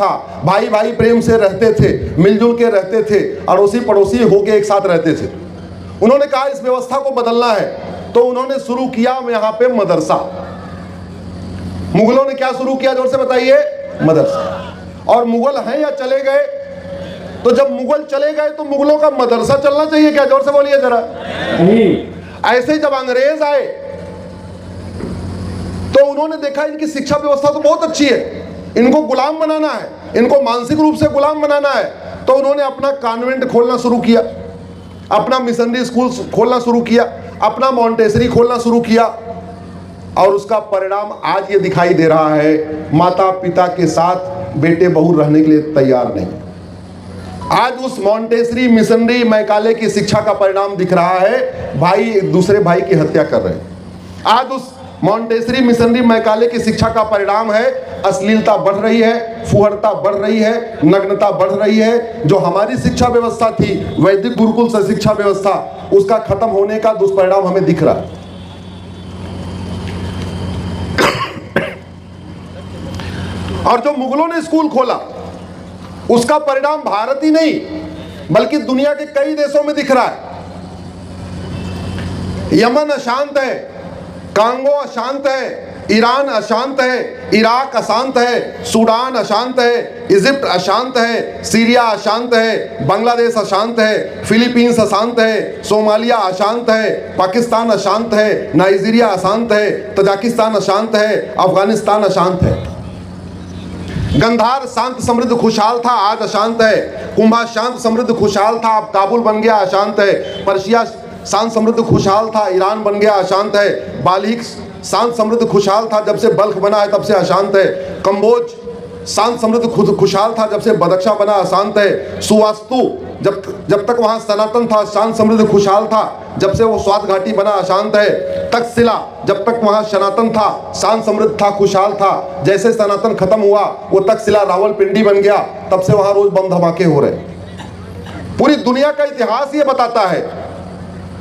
था, भाई भाई प्रेम से रहते थे, मिलजुल के रहते थे, अड़ोसी पड़ोसी होके एक साथ रहते थे। उन्होंने कहा इस व्यवस्था को बदलना है, तो उन्होंने शुरू किया यहाँ पे मदरसा। मुगलों ने क्या शुरू किया, जोर से बताइए? मदरसा। और मुगल हैं या चले गए? तो जब मुगल चले गए तो मुगलों का मदरसा चलना चाहिए क्या? जोर से बोलिए जरा। ऐसे जब अंग्रेज आए तो उन्होंने देखा इनकी शिक्षा व्यवस्था तो बहुत अच्छी है, इनको गुलाम बनाना है, इनको मानसिक रूप से गुलाम बनाना है, तो उन्होंने अपना कॉन्वेंट खोलना शुरू किया, अपना मिशनरी स्कूल खोलना शुरू किया, अपना मॉन्टेसरी खोलना शुरू किया। और उसका परिणाम आज ये दिखाई दे रहा है, माता पिता के साथ बेटे बहू रहने के लिए तैयार नहीं। आज उस मॉन्टेसरी, मिशनरी, मैकाले की शिक्षा का परिणाम दिख रहा है, भाई एक दूसरे भाई की हत्या कर रहे हैं। आज उस मॉन्टेसरी, मिशनरी, मैकाले की शिक्षा का परिणाम है अश्लीलता बढ़ रही है, फुहरता बढ़ रही है, नग्नता बढ़ रही है। जो हमारी शिक्षा व्यवस्था थी, वैदिक गुरुकुल से शिक्षा व्यवस्था, उसका खत्म होने का दुष्परिणाम हमें दिख रहा है। और जो मुगलों ने स्कूल खोला, उसका परिणाम भारत ही नहीं बल्कि दुनिया के कई देशों में दिख रहा है। यमन अशांत है, कांगो अशांत है, ईरान अशांत है, इराक अशांत है, सूडान अशांत है, इजिप्ट अशांत है, सीरिया अशांत है, बांग्लादेश अशांत है, फिलीपींस अशांत है, सोमालिया अशांत है, पाकिस्तान अशांत है, नाइजीरिया अशांत है, तजाकिस्तान अशांत है, अफगानिस्तान अशांत है। गंधार शांत समृद्ध खुशहाल था, आज अशांत है। कुंभा शांत समृद्ध खुशहाल था, अब काबुल बन गया, अशांत है। पर्शिया शांत समृद्ध खुशहाल था, ईरान बन गया, अशांत है। बालिक शांत समृद्ध खुशहाल था, जब से बल्ख बना है तब से अशांत है। कंबोज शांत समृद्ध खुशहाल था, जब से बदख्शा बना, अशांत है। सुवास्तु जब तक वहाँ सनातन था शांत समृद्ध खुशहाल था, जब से वो स्वात घाटी बना, अशांत है। तक्षशिला जब तक वहाँ सनातन था शांत समृद्ध था, खुशहाल था, जैसे सनातन खत्म हुआ वो तक्षशिला रावलपिंडी बन गया, तब से वहाँ रोज बम धमाके हो रहे। पूरी दुनिया का इतिहास ये बताता है,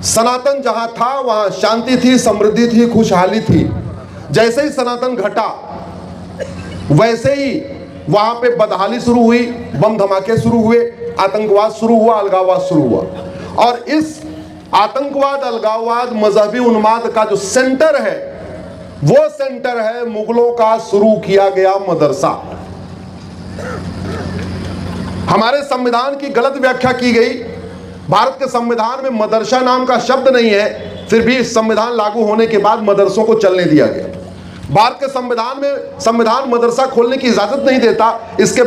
सनातन जहाँ था वहाँ शांति थी, समृद्धि थी, खुशहाली थी। जैसे ही सनातन घटा वैसे ही वहां पे बदहाली शुरू हुई, बम धमाके शुरू हुए, आतंकवाद शुरू हुआ, अलगाववाद शुरू हुआ। और इस आतंकवाद, अलगाववाद, मजहबी उन्माद का जो सेंटर है, वो सेंटर है मुगलों का शुरू किया गया मदरसा। हमारे संविधान की गलत व्याख्या की गई। भारत के संविधान में मदरसा नाम का शब्द नहीं है, फिर भी संविधान लागू होने के बाद मदरसों को चलने दिया गया। भारत के संविधान में संविधान मदरसा खोलने की इजाजत नहीं देता। इसके